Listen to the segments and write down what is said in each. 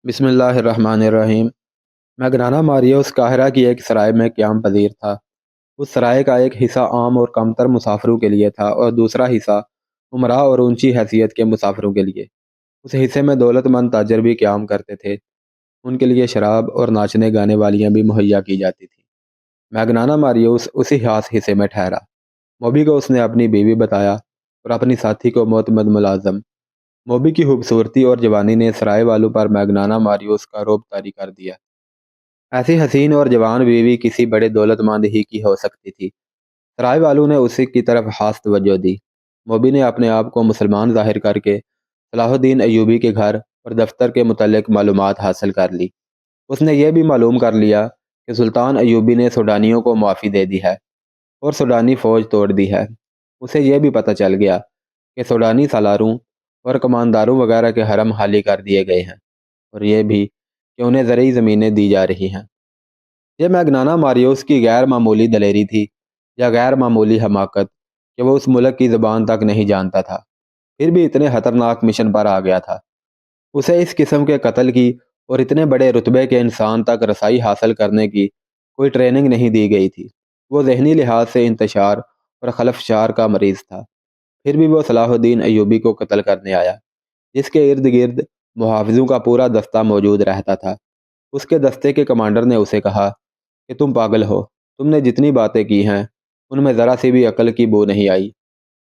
بسم اللہ الرحمن الرحیم۔ میگنانا ماریوس قاہرہ کی ایک سرائے میں قیام پذیر تھا۔ اس سرائے کا ایک حصہ عام اور کمتر مسافروں کے لیے تھا اور دوسرا حصہ امراء اور اونچی حیثیت کے مسافروں کے لیے۔ اس حصے میں دولت مند تاجر بھی قیام کرتے تھے۔ ان کے لیے شراب اور ناچنے گانے والیاں بھی مہیا کی جاتی تھیں۔ میگنانا ماریوس اسی خاص حصے میں ٹھہرا۔ موبی کو اس نے اپنی بیوی بتایا اور اپنی ساتھی کو معتمد ملازم۔ موبی کی خوبصورتی اور جوانی نے سرائے والوں پر میگنانا ماریوس کا رعب طاری کر دیا۔ ایسی حسین اور جوان بیوی کسی بڑے دولت مند ہی کی ہو سکتی تھی۔ سرائے والوں نے اسی کی طرف خاص توجہ دی۔ موبی نے اپنے آپ کو مسلمان ظاہر کر کے صلاح الدین ایوبی کے گھر اور دفتر کے متعلق معلومات حاصل کر لی۔ اس نے یہ بھی معلوم کر لیا کہ سلطان ایوبی نے سوڈانیوں کو معافی دے دی ہے اور سوڈانی فوج توڑ دی ہے۔ اسے یہ بھی پتہ چل گیا کہ سوڈانی سالاروں اور کمانداروں وغیرہ کے حرم خالی کر دیے گئے ہیں، اور یہ بھی کہ انہیں زرعی زمینیں دی جا رہی ہیں۔ یہ میگنانا ماریوس کی غیر معمولی دلیری تھی یا غیر معمولی حماقت کہ وہ اس ملک کی زبان تک نہیں جانتا تھا، پھر بھی اتنے خطرناک مشن پر آ گیا تھا۔ اسے اس قسم کے قتل کی اور اتنے بڑے رتبے کے انسان تک رسائی حاصل کرنے کی کوئی ٹریننگ نہیں دی گئی تھی۔ وہ ذہنی لحاظ سے انتشار اور خلفشار کا مریض تھا، پھر بھی وہ صلاح الدین ایوبی کو قتل کرنے آیا، جس کے ارد گرد محافظوں کا پورا دستہ موجود رہتا تھا۔ اس کے دستے کے کمانڈر نے اسے کہا کہ تم پاگل ہو، تم نے جتنی باتیں کی ہیں ان میں ذرا سی بھی عقل کی بو نہیں آئی۔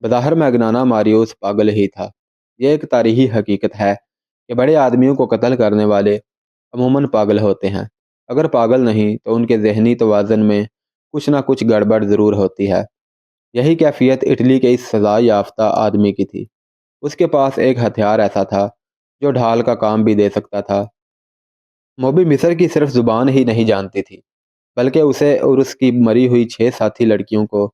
بظاہر میگنانا ماریوس پاگل ہی تھا۔ یہ ایک تاریخی حقیقت ہے کہ بڑے آدمیوں کو قتل کرنے والے عموماً پاگل ہوتے ہیں۔ اگر پاگل نہیں تو ان کے ذہنی توازن میں کچھ نہ کچھ گڑبڑ ضرور ہوتی ہے۔ یہی کیفیت اٹلی کے اس سزا یافتہ آدمی کی تھی۔ اس کے پاس ایک ہتھیار ایسا تھا جو ڈھال کا کام بھی دے سکتا تھا۔ موبی مصر کی صرف زبان ہی نہیں جانتی تھی، بلکہ اسے اور اس کی مری ہوئی 6 ساتھی لڑکیوں کو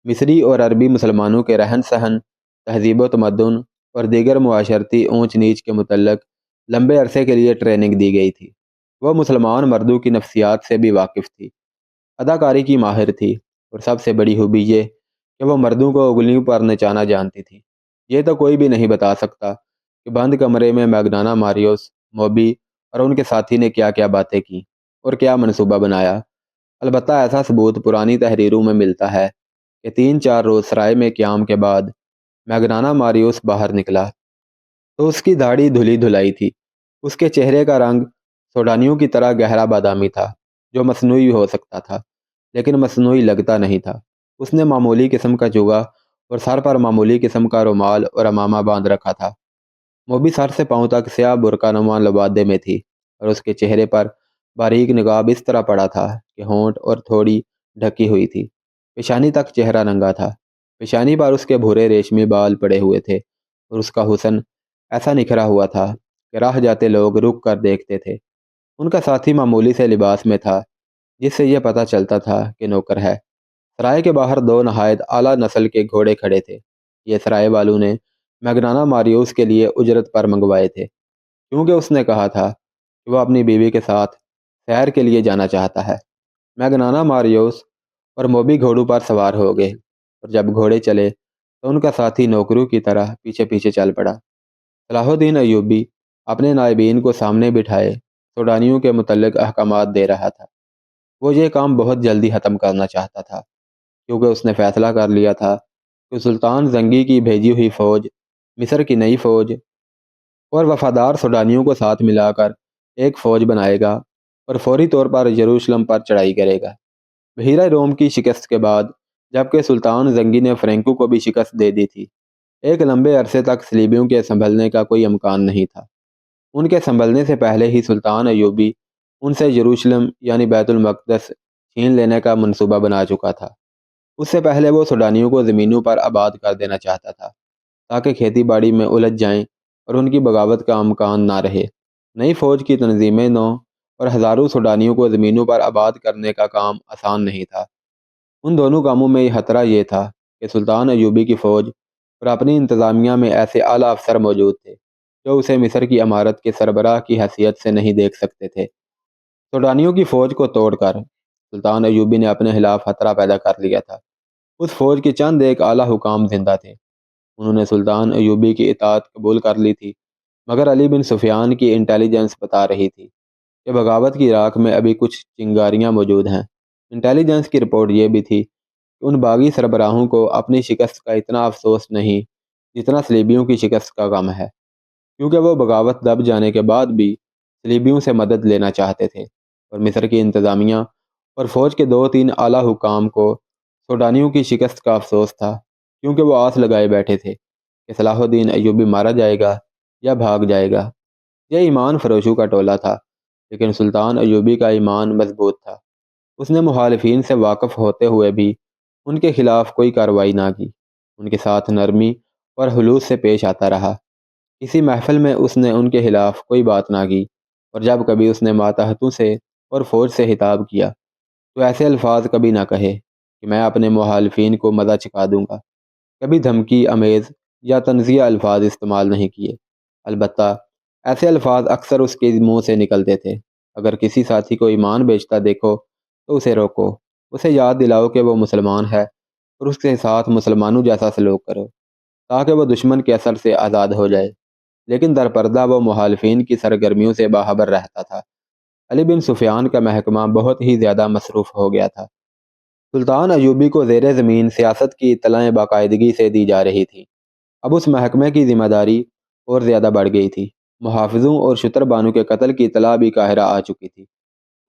مصری اور عربی مسلمانوں کے رہن سہن، تہذیب و تمدن اور دیگر معاشرتی اونچ نیچ کے متعلق لمبے عرصے کے لیے ٹریننگ دی گئی تھی۔ وہ مسلمان مردوں کی نفسیات سے بھی واقف تھی، اداکاری کی ماہر تھی، اور سب سے بڑی خوبی یہ کہ وہ مردوں کو انگلیوں پر نچانا جانتی تھی۔ یہ تو کوئی بھی نہیں بتا سکتا کہ بند کمرے میں میگنانا ماریوس، موبی اور ان کے ساتھی نے کیا کیا باتیں کی اور کیا منصوبہ بنایا۔ البتہ ایسا ثبوت پرانی تحریروں میں ملتا ہے کہ 3-4 روز سرائے میں قیام کے بعد میگنانا ماریوس باہر نکلا تو اس کی داڑھی دھلی دھلائی تھی۔ اس کے چہرے کا رنگ سوڈانیوں کی طرح گہرا بادامی تھا، جو مصنوعی ہو سکتا تھا لیکن مصنوعی لگتا نہیں تھا۔ اس نے معمولی قسم کا چوگا اور سر پر معمولی قسم کا رومال اور امامہ باندھ رکھا تھا۔ موبی سر سے پاؤں تک سیاہ برقع نما لبادے میں تھی، اور اس کے چہرے پر باریک نقاب اس طرح پڑا تھا کہ ہونٹ اور تھوڑی ڈھکی ہوئی تھی۔ پیشانی تک چہرہ ننگا تھا۔ پیشانی پر اس کے بھورے ریشمی بال پڑے ہوئے تھے، اور اس کا حسن ایسا نکھرا ہوا تھا کہ راہ جاتے لوگ رک کر دیکھتے تھے۔ ان کا ساتھی معمولی سے لباس میں تھا، جس سے یہ پتہ چلتا تھا کہ نوکر ہے۔ سرائے کے باہر 2 نہایت اعلیٰ نسل کے گھوڑے کھڑے تھے۔ یہ سرائے والوں نے میگنانا ماریوس کے لیے اجرت پر منگوائے تھے، کیونکہ اس نے کہا تھا کہ وہ اپنی بیوی کے ساتھ سیر کے لیے جانا چاہتا ہے۔ میگنانا ماریوس اور موبی گھوڑوں پر سوار ہو گئے، اور جب گھوڑے چلے تو ان کا ساتھی نوکروں کی طرح پیچھے پیچھے چل پڑا۔ صلاح الدین ایوبی اپنے نائبین کو سامنے بٹھائے سوڈانیوں کے متعلق احکامات دے رہا تھا۔ وہ یہ کام بہت جلدی ختم کرنا چاہتا تھا، کیونکہ اس نے فیصلہ کر لیا تھا کہ سلطان زنگی کی بھیجی ہوئی فوج، مصر کی نئی فوج اور وفادار سوڈانیوں کو ساتھ ملا کر ایک فوج بنائے گا اور فوری طور پر یروشلم پر چڑھائی کرے گا۔ بحیرہ روم کی شکست کے بعد، جبکہ سلطان زنگی نے فرینکو کو بھی شکست دے دی تھی، ایک لمبے عرصے تک صلیبیوں کے سنبھلنے کا کوئی امکان نہیں تھا۔ ان کے سنبھلنے سے پہلے ہی سلطان ایوبی ان سے یروشلم یعنی بیت المقدس چھین لینے کا منصوبہ بنا چکا تھا۔ اس سے پہلے وہ سوڈانیوں کو زمینوں پر آباد کر دینا چاہتا تھا، تاکہ کھیتی باڑی میں الجھ جائیں اور ان کی بغاوت کا امکان نہ رہے۔ نئی فوج کی تنظیمیں نو اور ہزاروں سوڈانیوں کو زمینوں پر آباد کرنے کا کام آسان نہیں تھا۔ ان دونوں کاموں میں یہ خطرہ یہ تھا کہ سلطان ایوبی کی فوج اور اپنی انتظامیہ میں ایسے اعلیٰ افسر موجود تھے جو اسے مصر کی امارت کے سربراہ کی حیثیت سے نہیں دیکھ سکتے تھے۔ سوڈانیوں کی فوج کو توڑ کر سلطان ایوبی نے اپنے خلاف خطرہ پیدا کر لیا تھا۔ اس فوج کے چند ایک اعلیٰ حکام زندہ تھے۔ انہوں نے سلطان ایوبی کی اطاعت قبول کر لی تھی، مگر علی بن سفیان کی انٹیلیجنس بتا رہی تھی کہ بغاوت کی راکھ میں ابھی کچھ چنگاریاں موجود ہیں۔ انٹیلیجنس کی رپورٹ یہ بھی تھی کہ ان باغی سربراہوں کو اپنی شکست کا اتنا افسوس نہیں جتنا صلیبیوں کی شکست کا غم ہے، کیونکہ وہ بغاوت دب جانے کے بعد بھی صلیبیوں سے مدد لینا چاہتے تھے، اور مصر کی انتظامیہ اور فوج کے 2-3 اعلیٰ حکام کو سوڈانیوں کی شکست کا افسوس تھا، کیونکہ وہ آس لگائے بیٹھے تھے کہ صلاح الدین ایوبی مارا جائے گا یا بھاگ جائے گا۔ یہ ایمان فروشوں کا ٹولہ تھا، لیکن سلطان ایوبی کا ایمان مضبوط تھا۔ اس نے مخالفین سے واقف ہوتے ہوئے بھی ان کے خلاف کوئی کارروائی نہ کی، ان کے ساتھ نرمی اور خلوص سے پیش آتا رہا۔ کسی محفل میں اس نے ان کے خلاف کوئی بات نہ کی، اور جب کبھی اس نے ماتحتوں سے اور فوج سے خطاب کیا تو ایسے الفاظ کبھی نہ کہے کہ میں اپنے مخالفین کو مزہ چکھا دوں گا۔ کبھی دھمکی آمیز یا تنزیہ الفاظ استعمال نہیں کیے، البتہ ایسے الفاظ اکثر اس کے منہ سے نکلتے تھے: اگر کسی ساتھی کو ایمان بیچتا دیکھو تو اسے روکو، اسے یاد دلاؤ کہ وہ مسلمان ہے، اور اس کے ساتھ مسلمانوں جیسا سلوک کرو تاکہ وہ دشمن کے اثر سے آزاد ہو جائے۔ لیکن در پردہ وہ مخالفین کی سرگرمیوں سے باخبر رہتا تھا۔ علی بن سفیان کا محکمہ بہت ہی زیادہ مصروف ہو گیا تھا۔ سلطان ایوبی کو زیر زمین سیاست کی اطلاعیں باقاعدگی سے دی جا رہی تھیں۔ اب اس محکمے کی ذمہ داری اور زیادہ بڑھ گئی تھی۔ محافظوں اور شتر بانو کے قتل کی اطلاع بھی قاہرہ آ چکی تھی۔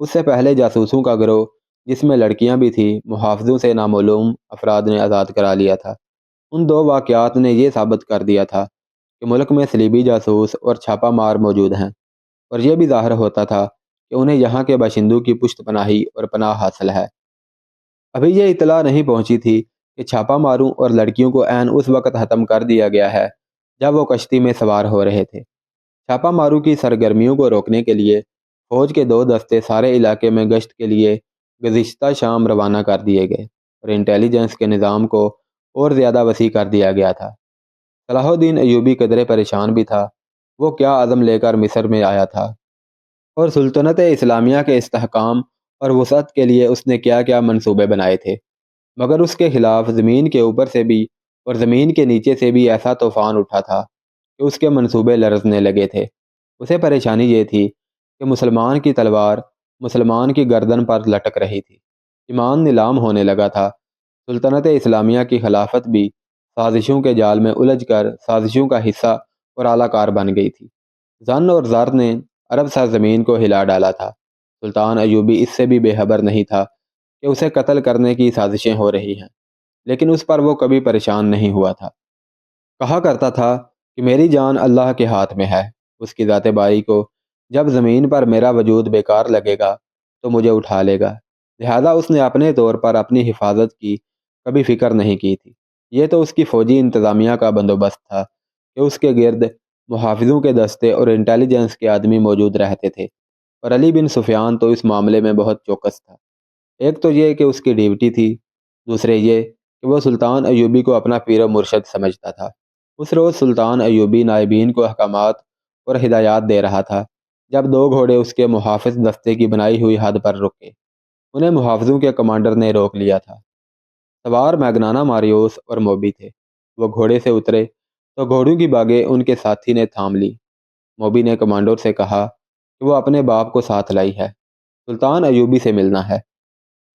اس سے پہلے جاسوسوں کا گروہ، جس میں لڑکیاں بھی تھیں، محافظوں سے نامعلوم افراد نے آزاد کرا لیا تھا۔ ان 2 واقعات نے یہ ثابت کر دیا تھا کہ ملک میں صلیبی جاسوس اور چھاپہ مار موجود ہیں، اور یہ بھی ظاہر ہوتا تھا کہ انہیں یہاں کے باشندوں کی پشت پناہی اور پناہ حاصل ہے۔ ابھی یہ اطلاع نہیں پہنچی تھی کہ چھاپہ ماروں اور لڑکیوں کو عین اس وقت ختم کر دیا گیا ہے جب وہ کشتی میں سوار ہو رہے تھے۔ چھاپہ ماروں کی سرگرمیوں کو روکنے کے لیے فوج کے 2 دستے سارے علاقے میں گشت کے لیے گزشتہ شام روانہ کر دیے گئے، اور انٹیلیجنس کے نظام کو اور زیادہ وسیع کر دیا گیا تھا۔ صلاح الدین ایوبی قدرے پریشان بھی تھا۔ وہ کیا عزم لے کر مصر میں آیا تھا، اور سلطنت اسلامیہ کے استحکام اور وسعت کے لیے اس نے کیا کیا منصوبے بنائے تھے، مگر اس کے خلاف زمین کے اوپر سے بھی اور زمین کے نیچے سے بھی ایسا طوفان اٹھا تھا کہ اس کے منصوبے لرزنے لگے تھے۔ اسے پریشانی یہ تھی کہ مسلمان کی تلوار مسلمان کی گردن پر لٹک رہی تھی، ایمان نیلام ہونے لگا تھا۔ سلطنت اسلامیہ کی خلافت بھی سازشوں کے جال میں الجھ کر سازشوں کا حصہ اور اعلیٰ کار بن گئی تھی۔ زن اور زر نے عرب سرزمین کو ہلا ڈالا تھا۔ سلطان ایوبی اس سے بھی بے خبر نہیں تھا کہ اسے قتل کرنے کی سازشیں ہو رہی ہیں، لیکن اس پر وہ کبھی پریشان نہیں ہوا تھا۔ کہا کرتا تھا کہ میری جان اللہ کے ہاتھ میں ہے، اس کی ذات باری کو جب زمین پر میرا وجود بیکار لگے گا تو مجھے اٹھا لے گا۔ لہذا اس نے اپنے طور پر اپنی حفاظت کی کبھی فکر نہیں کی تھی۔ یہ تو اس کی فوجی انتظامیہ کا بندوبست تھا کہ اس کے گرد محافظوں کے دستے اور انٹیلیجنس کے آدمی موجود رہتے تھے، اور علی بن سفیان تو اس معاملے میں بہت چوکس تھا۔ ایک تو یہ کہ اس کی ڈیوٹی تھی، دوسرے یہ کہ وہ سلطان ایوبی کو اپنا پیر و مرشد سمجھتا تھا۔ اس روز سلطان ایوبی نائبین کو احکامات اور ہدایات دے رہا تھا جب 2 گھوڑے اس کے محافظ دستے کی بنائی ہوئی حد پر رکے۔ انہیں محافظوں کے کمانڈر نے روک لیا تھا۔ سوار میگنانا ماریوس اور موبی تھے۔ وہ گھوڑے سے اترے تو گھوڑوں کی باگیں ان کے ساتھی نے تھام لی۔ موبی نے کمانڈر سے کہا کہ وہ اپنے باپ کو ساتھ لائی ہے، سلطان ایوبی سے ملنا ہے۔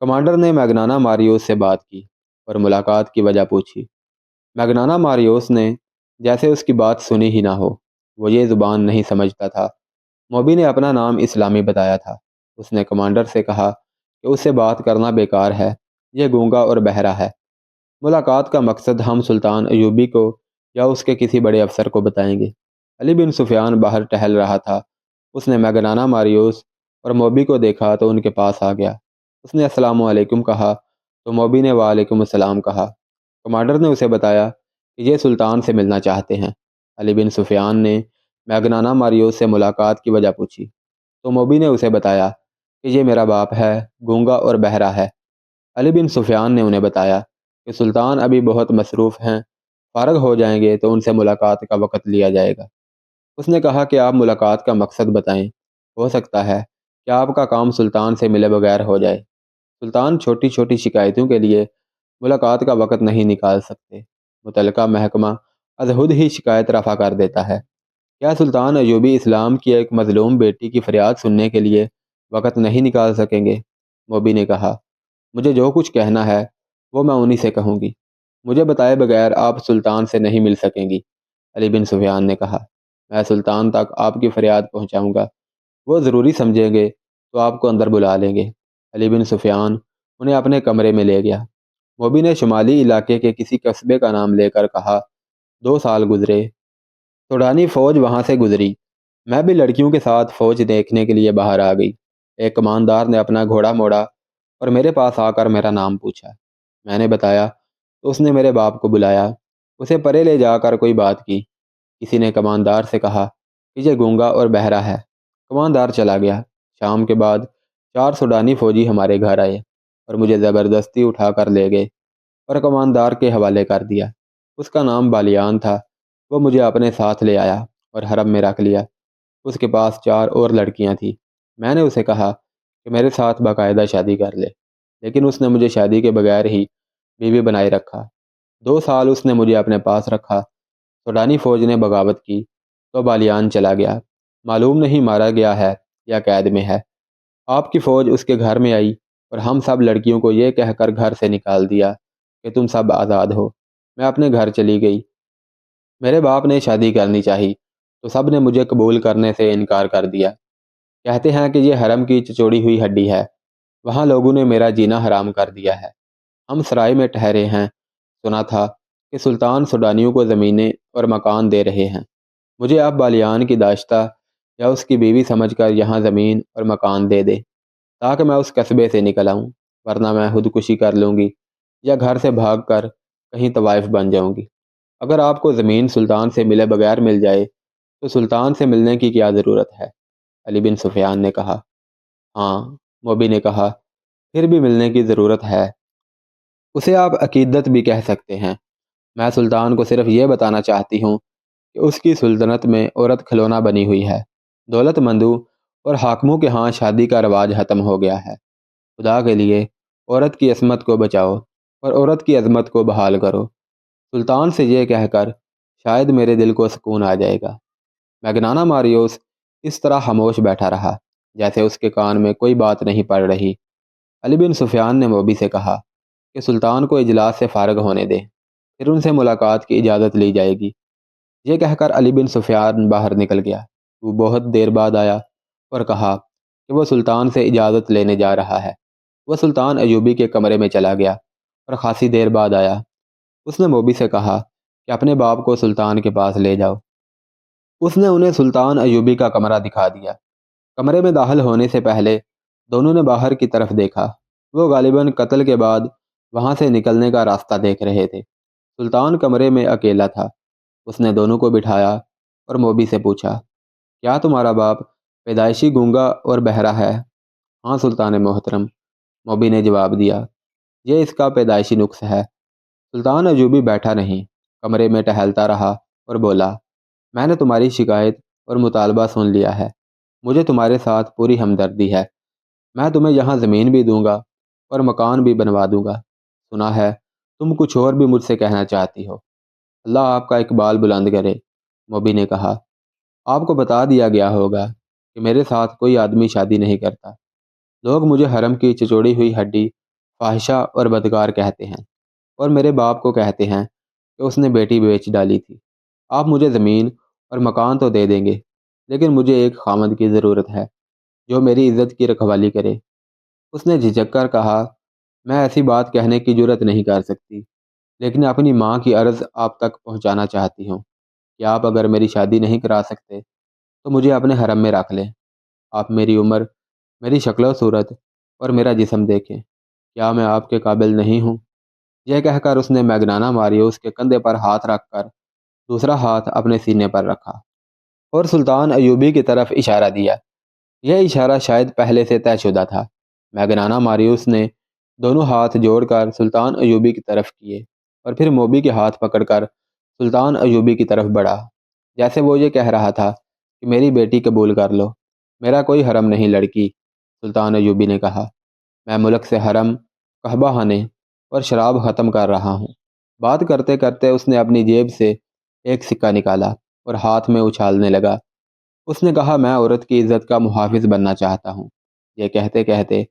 کمانڈر نے میگنانا ماریوس سے بات کی اور ملاقات کی وجہ پوچھی۔ میگنانا ماریوس نے جیسے اس کی بات سنی ہی نہ ہو، وہ یہ زبان نہیں سمجھتا تھا۔ موبی نے اپنا نام اسلامی بتایا تھا۔ اس نے کمانڈر سے کہا کہ اس سے بات کرنا بیکار ہے، یہ گونگا اور بہرا ہے۔ ملاقات کا مقصد ہم سلطان ایوبی کو یا اس کے کسی بڑے افسر کو بتائیں گے۔ علی بن سفیان باہر ٹہل رہا تھا۔ اس نے میگنانا ماریوس اور موبی کو دیکھا تو ان کے پاس آ گیا۔ اس نے السلام علیکم کہا تو موبی نے وعلیکم السلام کہا۔ کمانڈر نے اسے بتایا کہ یہ سلطان سے ملنا چاہتے ہیں۔ علی بن سفیان نے میگنانا ماریوس سے ملاقات کی وجہ پوچھی تو موبی نے اسے بتایا کہ یہ میرا باپ ہے، گونگا اور بہرا ہے۔ علی بن سفیان نے انہیں بتایا کہ سلطان ابھی بہت مصروف ہیں، فارغ ہو جائیں گے تو ان سے ملاقات کا وقت لیا جائے گا۔ اس نے کہا کہ آپ ملاقات کا مقصد بتائیں، ہو سکتا ہے کہ آپ کا کام سلطان سے ملے بغیر ہو جائے۔ سلطان چھوٹی چھوٹی شکایتوں کے لیے ملاقات کا وقت نہیں نکال سکتے۔ متعلقہ محکمہ از خود ہی شکایت رفع کر دیتا ہے۔ کیا سلطان ایوبی اسلام کی ایک مظلوم بیٹی کی فریاد سننے کے لیے وقت نہیں نکال سکیں گے؟ موبی نے کہا، مجھے جو کچھ کہنا ہے وہ میں انہی سے کہوں گی۔ مجھے بتائے بغیر آپ سلطان سے نہیں مل سکیں گی، علی بن سفیان نے کہا۔ میں سلطان تک آپ کی فریاد پہنچاؤں گا، وہ ضروری سمجھیں گے تو آپ کو اندر بلا لیں گے۔ علی بن سفیان انہیں اپنے کمرے میں لے گیا۔ موبی نے شمالی علاقے کے کسی قصبے کا نام لے کر کہا، 2 سال گزرے، سوڈانی فوج وہاں سے گزری، میں بھی لڑکیوں کے ساتھ فوج دیکھنے کے لیے باہر آ گئی۔ ایک کماندار نے اپنا گھوڑا موڑا اور میرے پاس آ کر میرا نام پوچھا۔ میں نے بتایا تو اس نے میرے باپ کو بلایا، اسے پرے لے جا کر کوئی بات کی۔ کسی نے کماندار سے کہا کہ یہ گونگا اور بہرا ہے۔ کماندار چلا گیا۔ شام کے بعد 4 سوڈانی فوجی ہمارے گھر آئے اور مجھے زبردستی اٹھا کر لے گئے اور کماندار کے حوالے کر دیا۔ اس کا نام بالیان تھا۔ وہ مجھے اپنے ساتھ لے آیا اور حرم میں رکھ لیا۔ اس کے پاس 4 اور لڑکیاں تھیں۔ میں نے اسے کہا کہ میرے ساتھ باقاعدہ شادی کر لے، لیکن اس نے مجھے شادی کے بغیر ہی بیوی بنائے رکھا۔ 2 سال اس نے مجھے اپنے پاس رکھا۔ سوڈانی فوج نے بغاوت کی تو بالیان چلا گیا، معلوم نہیں مارا گیا ہے یا قید میں ہے۔ آپ کی فوج اس کے گھر میں آئی اور ہم سب لڑکیوں کو یہ کہہ کر گھر سے نکال دیا کہ تم سب آزاد ہو۔ میں اپنے گھر چلی گئی۔ میرے باپ نے شادی کرنی چاہی تو سب نے مجھے قبول کرنے سے انکار کر دیا۔ کہتے ہیں کہ یہ حرم کی چچوڑی ہوئی ہڈی ہے، وہاں لوگوں نے میرا جینا حرام کر دیا ہے۔ ہم سرائے میں ٹھہرے ہیں، سنا تھا کہ سلطان سوڈانیوں کو زمینیں اور مکان دے رہے ہیں۔ مجھے اب بالیان کی داشتہ یا اس کی بیوی سمجھ کر یہاں زمین اور مکان دے دے تاکہ میں اس قصبے سے نکل آؤں، ورنہ میں خودکشی کر لوں گی یا گھر سے بھاگ کر کہیں طوائف بن جاؤں گی۔ اگر آپ کو زمین سلطان سے ملے بغیر مل جائے تو سلطان سے ملنے کی کیا ضرورت ہے؟ علی بن سفیان نے کہا۔ ہاں، موبی نے کہا، پھر بھی ملنے کی ضرورت ہے۔ اسے آپ عقیدت بھی کہہ سکتے ہیں۔ میں سلطان کو صرف یہ بتانا چاہتی ہوں کہ اس کی سلطنت میں عورت کھلونا بنی ہوئی ہے۔ دولت مندوں اور حاکموں کے ہاں شادی کا رواج ختم ہو گیا ہے۔ خدا کے لیے عورت کی عصمت کو بچاؤ اور عورت کی عظمت کو بحال کرو۔ سلطان سے یہ کہہ کر شاید میرے دل کو سکون آ جائے گا۔ میگنانا ماریوس اس طرح خاموش بیٹھا رہا جیسے اس کے کان میں کوئی بات نہیں پڑ رہی۔ علی بن سفیان نے موبی سے کہا کہ سلطان کو اجلاس سے فارغ ہونے دے، پھر ان سے ملاقات کی اجازت لی جائے گی۔ یہ کہہ کر علی بن سفیان باہر نکل گیا۔ وہ بہت دیر بعد آیا اور کہا کہ وہ سلطان سے اجازت لینے جا رہا ہے۔ وہ سلطان ایوبی کے کمرے میں چلا گیا اور خاصی دیر بعد آیا۔ اس نے موبی سے کہا کہ اپنے باپ کو سلطان کے پاس لے جاؤ۔ اس نے انہیں سلطان ایوبی کا کمرہ دکھا دیا۔ کمرے میں داخل ہونے سے پہلے دونوں نے باہر کی طرف دیکھا۔ وہ غالباً قتل کے بعد وہاں سے نکلنے کا راستہ دیکھ رہے تھے۔ سلطان کمرے میں اکیلا تھا۔ اس نے دونوں کو بٹھایا اور موبی سے پوچھا، کیا تمہارا باپ پیدائشی گونگا اور بہرا ہے؟ ہاں سلطان محترم، موبی نے جواب دیا، یہ اس کا پیدائشی نقص ہے۔ سلطان ایوبی بیٹھا نہیں، کمرے میں ٹہلتا رہا اور بولا، میں نے تمہاری شکایت اور مطالبہ سن لیا ہے۔ مجھے تمہارے ساتھ پوری ہمدردی ہے۔ میں تمہیں یہاں زمین بھی دوں گا اور مکان بھی بنوا دوں گا۔ سنا ہے تم کچھ اور بھی مجھ سے کہنا چاہتی ہو۔ اللہ آپ کا اقبال بلند کرے، موبی نے کہا۔ آپ کو بتا دیا گیا ہوگا کہ میرے ساتھ کوئی آدمی شادی نہیں کرتا۔ لوگ مجھے حرم کی چچوڑی ہوئی ہڈی، فاحشہ اور بدکار کہتے ہیں، اور میرے باپ کو کہتے ہیں کہ اس نے بیٹی بیچ ڈالی تھی۔ آپ مجھے زمین اور مکان تو دے دیں گے، لیکن مجھے ایک خامد کی ضرورت ہے جو میری عزت کی رکھوالی کرے۔ اس نے جھجک کر کہا، میں ایسی بات کہنے کی جرت نہیں کر سکتی، لیکن اپنی ماں کی عرض آپ تک پہنچانا چاہتی ہوں کہ آپ اگر میری شادی نہیں کرا سکتے تو مجھے اپنے حرم میں رکھ لیں۔ آپ میری عمر، میری شکل و صورت اور میرا جسم دیکھیں، کیا میں آپ کے قابل نہیں ہوں؟ یہ کہہ کر اس نے میگنانا ماریوس کے کندھے پر ہاتھ رکھ کر دوسرا ہاتھ اپنے سینے پر رکھا اور سلطان ایوبی کی طرف اشارہ دیا۔ یہ اشارہ شاید پہلے سے طے شدہ تھا۔ میگنانا ماریوس نے دونوں ہاتھ جوڑ کر سلطان ایوبی کی طرف کیے اور پھر موبی کے ہاتھ پکڑ کر سلطان ایوبی کی طرف بڑھا، جیسے وہ یہ کہہ رہا تھا کہ میری بیٹی قبول کر لو، میرا کوئی حرم نہیں لڑکی۔ سلطان ایوبی نے کہا، میں ملک سے حرم، قحبہ خانے اور شراب ختم کر رہا ہوں۔ بات کرتے کرتے اس نے اپنی جیب سے ایک سکہ نکالا اور ہاتھ میں اچھالنے لگا۔ اس نے کہا، میں عورت کی عزت کا محافظ بننا چاہتا ہوں۔ یہ کہتے کہتے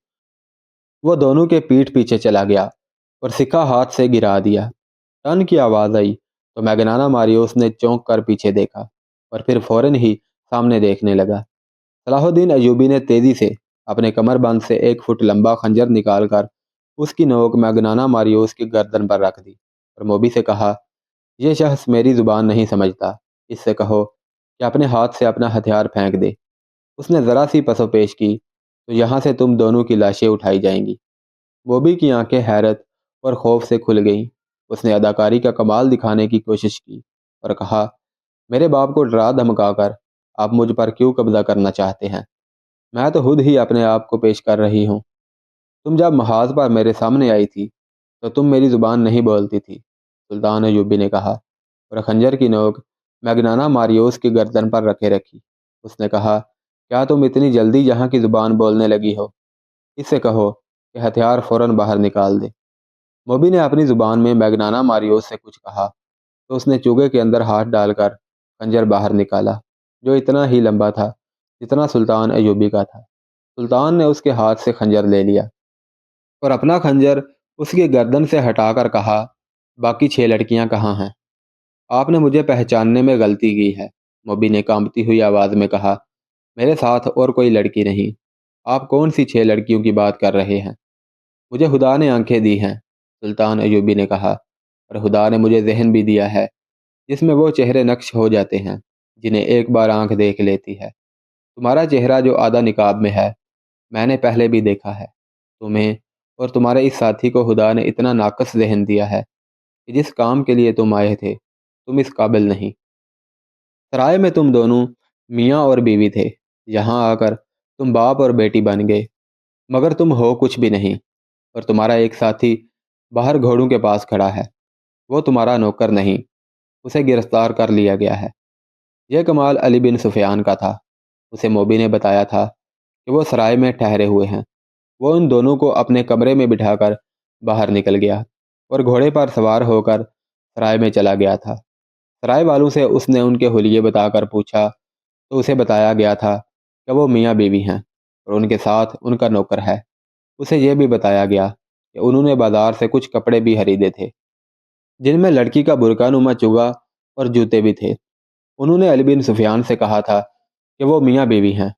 وہ دونوں کے پیٹھ پیچھے چلا گیا اور سکہ ہاتھ سے گرا دیا۔ ٹن کی آواز آئی تو میگنانا ماریوس نے چونک کر پیچھے دیکھا اور پھر فوراً ہی سامنے دیکھنے لگا۔ صلاح الدین ایوبی نے تیزی سے اپنے کمر بند سے 1 فٹ لمبا خنجر نکال کر اس کی نوک میگنانا ماریوس کی گردن پر رکھ دی اور موبی سے کہا، یہ شخص میری زبان نہیں سمجھتا، اس سے کہو کہ اپنے ہاتھ سے اپنا ہتھیار پھینک دے۔ اس نے ذرا سی پسو پیش کی تو یہاں سے تم دونوں کی لاشیں اٹھائی جائیں گی۔ موبی کی آنکھیں حیرت اور خوف سے کھل گئیں۔ اس نے اداکاری کا کمال دکھانے کی کوشش کی اور کہا، میرے باپ کو ڈرا دھمکا کر آپ مجھ پر کیوں قبضہ کرنا چاہتے ہیں؟ میں تو خود ہی اپنے آپ کو پیش کر رہی ہوں۔ تم جب محاذ پر میرے سامنے آئی تھی تو تم میری زبان نہیں بولتی تھی، سلطان ایوبی نے کہا، اور خنجر کی نوک میگنانا ماریوس کی گردن پر رکھے رکھی۔ اس نے کہا، کیا تم اتنی جلدی یہاں کی زبان بولنے لگی ہو؟ اس سے کہو کہ ہتھیار فوراً باہر نکال دے۔ موبی نے اپنی زبان میں میگنانا ماریوس سے کچھ کہا تو اس نے چوگے کے اندر ہاتھ ڈال کر خنجر باہر نکالا، جو اتنا ہی لمبا تھا جتنا سلطان ایوبی کا تھا۔ سلطان نے اس کے ہاتھ سے خنجر لے لیا اور اپنا خنجر اس کی گردن سے ہٹا کر کہا، باقی 6 لڑکیاں کہاں ہیں؟ آپ نے مجھے پہچاننے میں غلطی کی ہے، موبی نے کانپتی ہوئی آواز میں کہا، میرے ساتھ اور کوئی لڑکی نہیں۔ آپ کون سی 6 لڑکیوں کی بات کر رہے ہیں؟ مجھے خدا نے آنکھیں دی ہیں، سلطان ایوبی نے کہا، اور خدا نے مجھے ذہن بھی دیا ہے جس میں وہ چہرے نقش ہو جاتے ہیں جنہیں ایک بار آنکھ دیکھ لیتی ہے۔ تمہارا چہرہ جو آدھا نقاب میں ہے میں نے پہلے بھی دیکھا ہے۔ تمہیں اور تمہارے اس ساتھی کو خدا نے اتنا ناقص ذہن دیا ہے کہ جس کام کے لیے تم آئے تھے تم اس قابل نہیں۔ سرائے میں تم دونوں میاں اور بیوی تھے، یہاں آ کر تم باپ اور بیٹی بن گئے، مگر تم ہو کچھ بھی نہیں، اور تمہارا ایک ساتھی باہر گھوڑوں کے پاس کھڑا ہے، وہ تمہارا نوکر نہیں، اسے گرفتار کر لیا گیا ہے۔ یہ کمال علی بن سفیان کا تھا۔ اسے موبی نے بتایا تھا کہ وہ سرائے میں ٹھہرے ہوئے ہیں۔ وہ ان دونوں کو اپنے کمرے میں بٹھا کر باہر نکل گیا اور گھوڑے پر سوار ہو کر سرائے میں چلا گیا تھا۔ سرائے والوں سے اس نے ان کے حلیے بتا کر پوچھا تو اسے بتایا گیا تھا کہ وہ میاں بیوی ہیں اور ان کے ساتھ ان کا نوکر ہے۔ اسے یہ بھی بتایا گیا کہ انہوں نے بازار سے کچھ کپڑے بھی خریدے تھے جن میں لڑکی کا برقع نما چوگا اور جوتے بھی تھے۔ انہوں نے علی بن سفیان سے کہا تھا کہ وہ میاں بیوی ہیں۔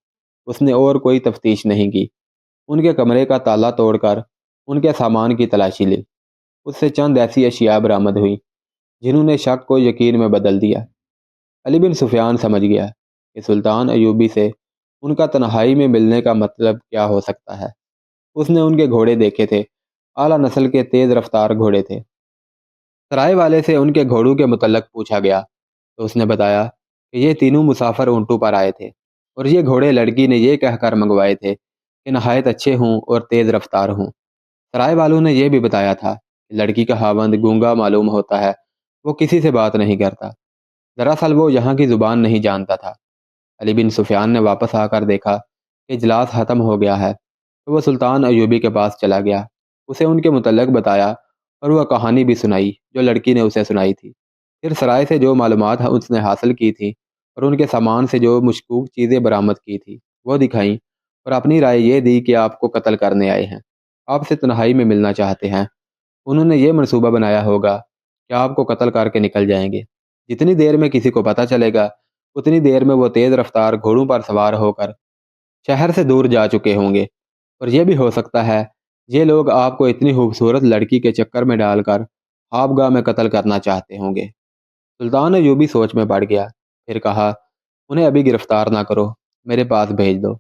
اس نے اور کوئی تفتیش نہیں کی۔ ان کے کمرے کا تالا توڑ کر ان کے سامان کی تلاشی لی۔ اس سے چند ایسی اشیاء برآمد ہوئی جنہوں نے شک کو یقین میں بدل دیا۔ علی بن سفیان سمجھ گیا کہ سلطان ایوبی سے ان کا تنہائی میں ملنے کا مطلب کیا ہو سکتا ہے۔ اس نے ان کے گھوڑے دیکھے تھے، اعلیٰ نسل کے تیز رفتار گھوڑے تھے۔ سرائے والے سے ان کے گھوڑوں کے متعلق پوچھا گیا تو اس نے بتایا کہ یہ تینوں مسافر اونٹوں پر آئے تھے اور یہ گھوڑے لڑکی نے یہ کہہ کر منگوائے تھے کہ نہایت اچھے ہوں اور تیز رفتار ہوں۔ سرائے والوں نے یہ بھی بتایا تھا کہ لڑکی کا خاوند گونگا معلوم ہوتا ہے، وہ کسی سے بات نہیں کرتا، دراصل وہ یہاں کی زبان نہیں جانتا تھا۔ علی بن سفیان نے واپس آ کر دیکھا کہ اجلاس ختم ہو گیا ہے تو وہ سلطان ایوبی کے پاس چلا گیا، اسے ان کے متعلق بتایا اور وہ کہانی بھی سنائی جو لڑکی نے اسے سنائی تھی۔ پھر سرائے سے جو معلومات اس نے حاصل کی تھی اور ان کے سامان سے جو مشکوک چیزیں برآمد کی تھی وہ دکھائیں اور اپنی رائے یہ دی کہ آپ کو قتل کرنے آئے ہیں، آپ سے تنہائی میں ملنا چاہتے ہیں۔ انہوں نے یہ منصوبہ بنایا ہوگا کہ آپ کو قتل کر کے نکل جائیں گے۔ جتنی دیر میں کسی کو پتہ چلے گا اتنی دیر میں وہ تیز رفتار گھوڑوں پر سوار ہو کر شہر سے دور جا چکے ہوں گے، اور یہ بھی ہو سکتا ہے یہ لوگ آپ کو اتنی خوبصورت لڑکی کے چکر میں ڈال کر خوابگاہ میں قتل کرنا چاہتے ہوں گے۔ سلطان ایوبی سوچ میں پڑ گیا، پھر کہا، انہیں ابھی گرفتار نہ کرو، میرے پاس بھیج دو۔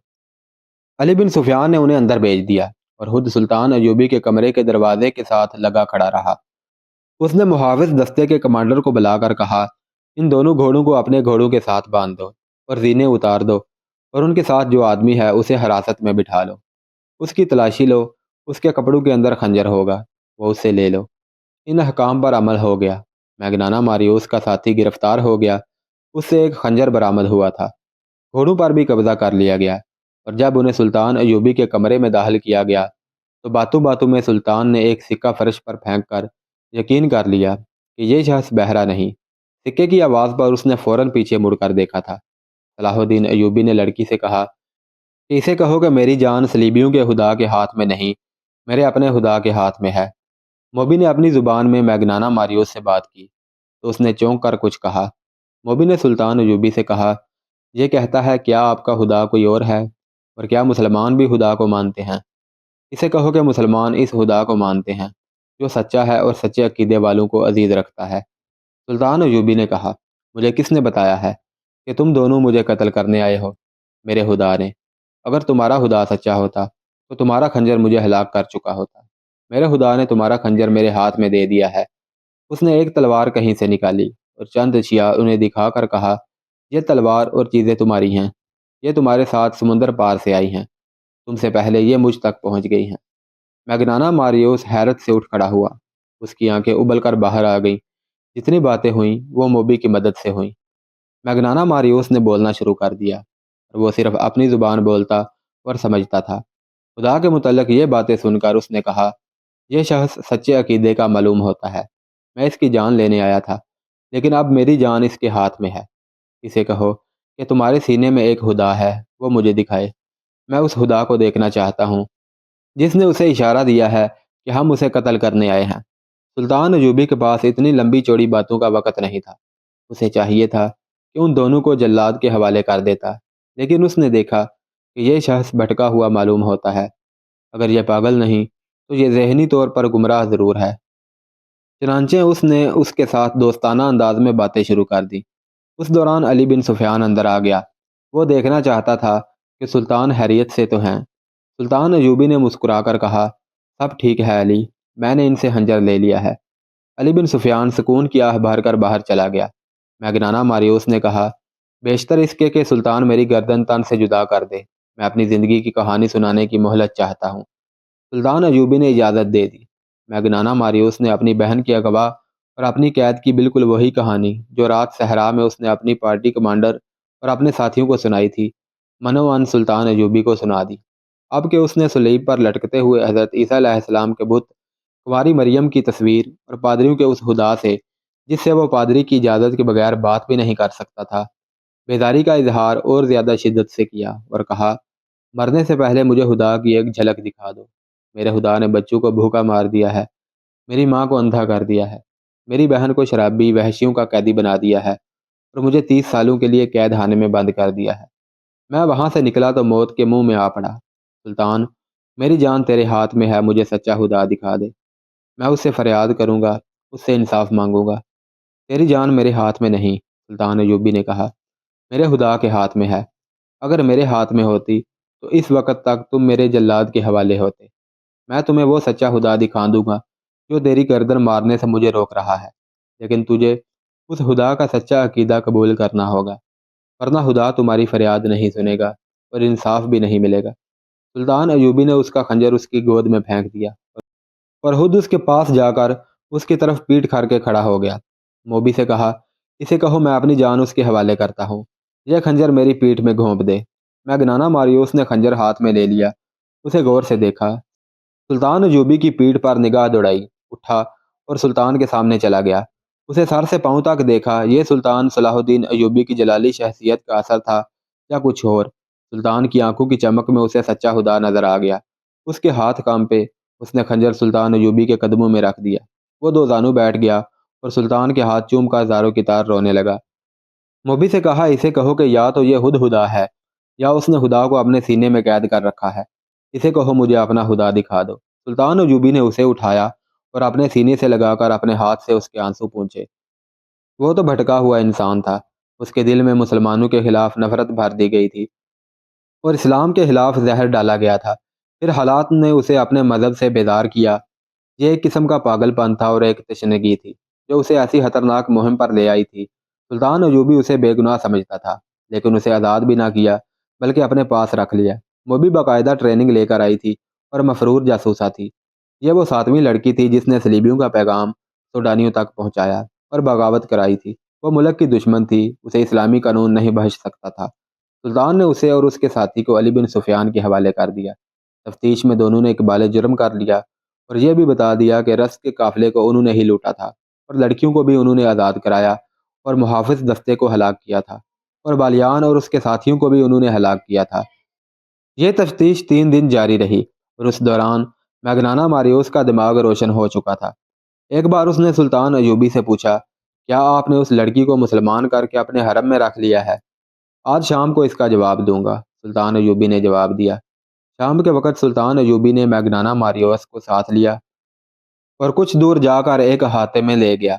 علی بن سفیان نے انہیں اندر بھیج دیا اور خود سلطان ایوبی کے کمرے کے دروازے کے ساتھ لگا کھڑا رہا۔ اس نے محافظ دستے کے کمانڈر کو بلا کر کہا، ان دونوں گھوڑوں کو اپنے گھوڑوں کے ساتھ باندھ دو اور زینے اتار دو، اور ان کے ساتھ جو آدمی ہے اسے حراست میں بٹھا لو، اس کی تلاشی لو، اس کے کپڑوں کے اندر خنجر ہوگا، وہ اسے لے لو۔ ان احکام پر عمل ہو گیا۔ میگنانا ماریوس کا ساتھی گرفتار ہو گیا، اس سے ایک خنجر برآمد ہوا تھا۔ گھوڑوں پر بھی قبضہ کر لیا گیا، اور جب انہیں سلطان ایوبی کے کمرے میں داخل کیا گیا تو باتوں باتوں میں سلطان نے ایک سکہ فرش پر پھینک کر یقین کر لیا کہ یہ شخص بہرا نہیں، سکے کی آواز پر اس نے فوراً پیچھے مڑ کر دیکھا تھا۔ صلاح الدین ایوبی نے لڑکی سے کہا کہ اسے کہو کہ میری جان صلیبیوں کے خدا کے ہاتھ میں نہیں، میرے اپنے خدا کے ہاتھ میں ہے۔ موبی نے اپنی زبان میں میگنانا ماریوس سے بات کی تو اس نے چونک کر کچھ کہا۔ موبی نے سلطان ایوبی سے کہا، یہ کہتا ہے کیا آپ کا خدا کوئی اور ہے؟ اور کیا مسلمان بھی خدا کو مانتے ہیں؟ اسے کہو کہ مسلمان اس خدا کو مانتے ہیں جو سچا ہے اور سچے عقیدے والوں کو عزیز رکھتا ہے۔ سلطان ایوبی نے کہا، مجھے کس نے بتایا ہے کہ تم دونوں مجھے قتل کرنے آئے ہو؟ میرے خدا نے۔ اگر تمہارا خدا سچا ہوتا تو تمہارا خنجر مجھے ہلاک کر چکا ہوتا۔ میرے خدا نے تمہارا خنجر میرے ہاتھ میں دے دیا ہے۔ اس نے ایک تلوار کہیں سے نکالی اور چند اشیاء انہیں دکھا کر کہا، یہ تلوار اور چیزیں تمہاری ہیں، یہ تمہارے ساتھ سمندر پار سے آئی ہیں، تم سے پہلے یہ مجھ تک پہنچ گئی ہیں۔ میگنانا ماریوس حیرت سے اٹھ کھڑا ہوا، اس کی آنکھیں ابل کر باہر آ گئیں۔ جتنی باتیں ہوئیں وہ موبی کی مدد سے ہوئیں۔ میگنانا ماریوس نے بولنا شروع کر دیا اور وہ صرف اپنی زبان بولتا اور سمجھتا تھا۔ خدا کے متعلق یہ باتیں سن کر اس نے کہا، یہ شخص سچے عقیدے کا معلوم ہوتا ہے، میں اس کی جان لینے آیا تھا، لیکن اب میری جان اس کے ہاتھ میں ہے۔ اسے کہو کہ تمہارے سینے میں ایک خدا ہے، وہ مجھے دکھائے، میں اس خدا کو دیکھنا چاہتا ہوں جس نے اسے اشارہ دیا ہے کہ ہم اسے قتل کرنے آئے ہیں۔ سلطان ایوبی کے پاس اتنی لمبی چوڑی باتوں کا وقت نہیں تھا۔ اسے چاہیے تھا کہ ان دونوں کو جلاد کے حوالے کر دیتا، لیکن اس نے دیکھا کہ یہ شخص بھٹکا ہوا معلوم ہوتا ہے۔ اگر یہ پاگل نہیں تو یہ ذہنی طور پر گمراہ ضرور ہے۔ چنانچہ اس نے اس کے ساتھ دوستانہ انداز میں باتیں شروع کر دی۔ اس دوران علی بن سفیان اندر آ گیا۔ وہ دیکھنا چاہتا تھا کہ سلطان خیریت سے تو ہیں۔ سلطان ایوبی نے مسکرا کر کہا، سب ٹھیک ہے علی، میں نے ان سے خنجر لے لیا ہے۔ علی بن سفیان سکون کی آہ بھر کر باہر چلا گیا۔ میگنانا ماریوس نے کہا، بیشتر اس کے کہ سلطان میری گردن تن سے جدا کر دے، میں اپنی زندگی کی کہانی سنانے کی مہلت چاہتا ہوں۔ سلطان ایوبی نے اجازت دے دی۔ میگنانا ماریوس نے اپنی بہن کی اغوا اور اپنی قید کی بالکل وہی کہانی جو رات صحرا میں اس نے اپنی پارٹی کمانڈر اور اپنے ساتھیوں کو سنائی تھی، منوان سلطان ایوبی کو سنا دی۔ اب کہ اس نے صلیب پر لٹکتے ہوئے حضرت عیسیٰ علیہ السلام کے بت، کنواری مریم کی تصویر اور پادریوں کے اس خدا سے جس سے وہ پادری کی اجازت کے بغیر بات بھی نہیں کر سکتا تھا، بیداری کا اظہار اور زیادہ شدت سے کیا اور کہا، مرنے سے پہلے مجھے خدا کی ایک جھلک دکھا دو۔ میرے خدا نے بچوں کو بھوکا مار دیا ہے، میری ماں کو اندھا کر دیا ہے، میری بہن کو شرابی وحشیوں کا قیدی بنا دیا ہے اور مجھے 30 سالوں کے لیے قید خانے میں بند کر دیا ہے۔ میں وہاں سے نکلا تو موت کے منہ میں آ پڑا۔ سلطان، میری جان تیرے ہاتھ میں ہے، مجھے سچا خدا دکھا دے، میں اس سے فریاد کروں گا، اس سے انصاف مانگوں گا۔ تیری جان میرے ہاتھ میں نہیں، سلطان ایوبی نے کہا، میرے خدا کے ہاتھ میں ہے۔ اگر میرے ہاتھ میں ہوتی تو اس وقت تک تم میرے جلاد کے حوالے ہوتے۔ میں تمہیں وہ سچا خدا دکھا دوں گا جو تیری گردن مارنے سے مجھے روک رہا ہے، لیکن تجھے اس خدا کا سچا عقیدہ قبول کرنا ہوگا، ورنہ خدا تمہاری فریاد نہیں سنے گا اور انصاف بھی نہیں ملے گا۔ سلطان ایوبی نے اس کا خنجر اس کی گود میں پھینک دیا اور خود اس کے پاس جا کر اس کی طرف پیٹ کر کے کھڑا ہو گیا۔ موبی سے کہا، اسے کہو میں اپنی جان اس کے حوالے کرتا ہوں، یہ خنجر میری پیٹھ میں گھونپ دے۔ میگنانا ماریوس نے خنجر ہاتھ میں لے لیا، اسے غور سے دیکھا۔ سلطان ایوبی کی پیٹھ پر نگاہ دوڑائی، اٹھا اور سلطان کے سامنے چلا گیا۔ اسے سر سے پاؤں تک دیکھا۔ یہ سلطان صلاح الدین ایوبی کی جلالی شخصیت کا اثر تھا یا کچھ اور؟ سلطان کی آنکھوں کی چمک میں اسے سچا خدا نظر آ گیا۔ اس کے ہاتھ کانپے، اس نے خنجر سلطان ایوبی کے قدموں میں رکھ دیا۔ وہ دو زانو بیٹھ گیا اور سلطان کے ہاتھ چوم کر زاروں کی طرح رونے لگا۔ موبی سے کہا، اسے کہو کہ یا تو یہ خود خدا ہے یا اس نے خدا کو اپنے سینے میں قید کر رکھا ہے۔ اسے کہو مجھے اپنا خدا دکھا دو۔ سلطان ایوبی نے اسے اٹھایا اور اپنے سینے سے لگا کر اپنے ہاتھ سے اس کے آنسو پونچھے۔ وہ تو بھٹکا ہوا انسان تھا۔ اس کے دل میں مسلمانوں کے خلاف نفرت بھر دی گئی تھی اور اسلام کے خلاف زہر ڈالا گیا تھا۔ پھر حالات نے اسے اپنے مذہب سے بیدار کیا۔ یہ ایک قسم کا پاگل پن تھا اور ایک تشنگی تھی جو اسے ایسی خطرناک مہم پر لے آئی تھی۔ سلطان ایوبی اسے بے گناہ سمجھتا تھا، لیکن اسے آزاد بھی نہ کیا بلکہ اپنے پاس رکھ لیا۔ موبی باقاعدہ ٹریننگ لے کر آئی تھی اور مفرور جاسوسہ تھی۔ یہ وہ 7ویں لڑکی تھی جس نے صلیبیوں کا پیغام سوڈانیوں تک پہنچایا اور بغاوت کرائی تھی۔ وہ ملک کی دشمن تھی، اسے اسلامی قانون نہیں بخش سکتا تھا۔ سلطان نے اسے اور اس کے ساتھی کو علی بن سفیان کے حوالے کر دیا۔ تفتیش میں دونوں نے اقبال جرم کر لیا اور یہ بھی بتا دیا کہ رسد کے قافلے کو انہوں نے ہی لوٹا تھا اور لڑکیوں کو بھی انہوں نے آزاد کرایا اور محافظ دستے کو ہلاک کیا تھا، اور بالیان اور اس کے ساتھیوں کو بھی انہوں نے ہلاک کیا تھا۔ یہ تفتیش 3 دن جاری رہی، اور اس دوران میگنانا ماریوس کا دماغ روشن ہو چکا تھا۔ ایک بار اس نے سلطان ایوبی سے پوچھا، کیا آپ نے اس لڑکی کو مسلمان کر کے اپنے حرم میں رکھ لیا ہے؟ آج شام کو اس کا جواب دوں گا، سلطان ایوبی نے جواب دیا۔ شام کے وقت سلطان ایوبی نے میگنانا ماریوس کو ساتھ لیا اور کچھ دور جا کر ایک احاطے میں لے گیا۔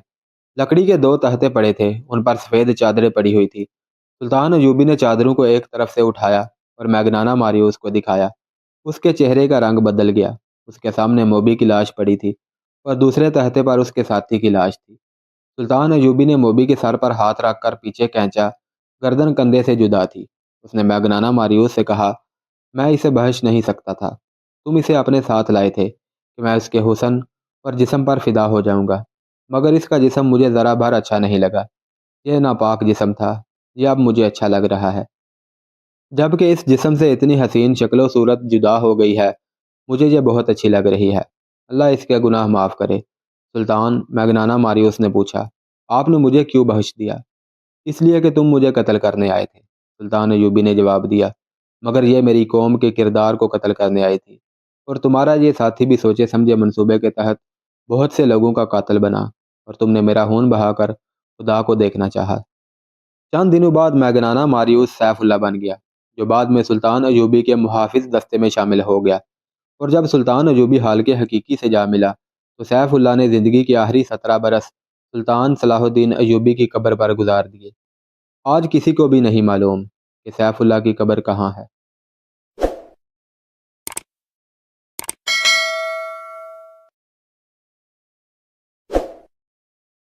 لکڑی کے 2 تختے پڑے تھے، ان پر سفید چادریں پڑی ہوئی تھی۔ سلطان ایوبی نے چادروں کو ایک طرف سے اٹھایا اور میگنانا ماریوس کو دکھایا۔ اس کے چہرے کا رنگ بدل گیا۔ اس کے سامنے موبی کی لاش پڑی تھی، اور دوسرے تختے پر اس کے ساتھی کی لاش تھی۔ سلطان ایوبی نے موبی کے سر پر ہاتھ رکھ کر پیچھے کھینچا، گردن کندھے سے جدا تھی۔ اس نے میگنانا ماریوس سے کہا، میں اسے بخش نہیں سکتا تھا۔ تم اسے اپنے ساتھ لائے تھے کہ میں اس کے حسن اور جسم پر فدا ہو جاؤں گا، مگر اس کا جسم مجھے ذرا بھر اچھا نہیں لگا۔ یہ ناپاک جسم تھا، یہ اب مجھے اچھا لگ رہا ہے، جبکہ اس جسم سے اتنی حسین شکل و صورت جدا ہو گئی ہے، مجھے یہ بہت اچھی لگ رہی ہے۔ اللہ اس کے گناہ معاف کرے۔ سلطان میگنانا ماریوس نے پوچھا، آپ نے مجھے کیوں بخش دیا؟ اس لیے کہ تم مجھے قتل کرنے آئے تھے، سلطان ایوبی نے جواب دیا، مگر یہ میری قوم کے کردار کو قتل کرنے آئی تھی، اور تمہارا یہ ساتھی بھی سوچے سمجھے منصوبے کے تحت بہت سے لوگوں کا قاتل بنا، اور تم نے میرا خون بہا کر خدا کو دیکھنا چاہا۔ چند دنوں بعد میگنانا ماریوس سیف اللہ بن گیا، جو بعد میں سلطان ایوبی کے محافظ دستے میں شامل ہو گیا، اور جب سلطان ایوبی حال کے حقیقی سے جا ملا تو سیف اللہ نے زندگی کے آخری 17 برس سلطان صلاح الدین ایوبی کی قبر پر گزار دیے۔ آج کسی کو بھی نہیں معلوم کہ سیف اللہ کی قبر کہاں ہے۔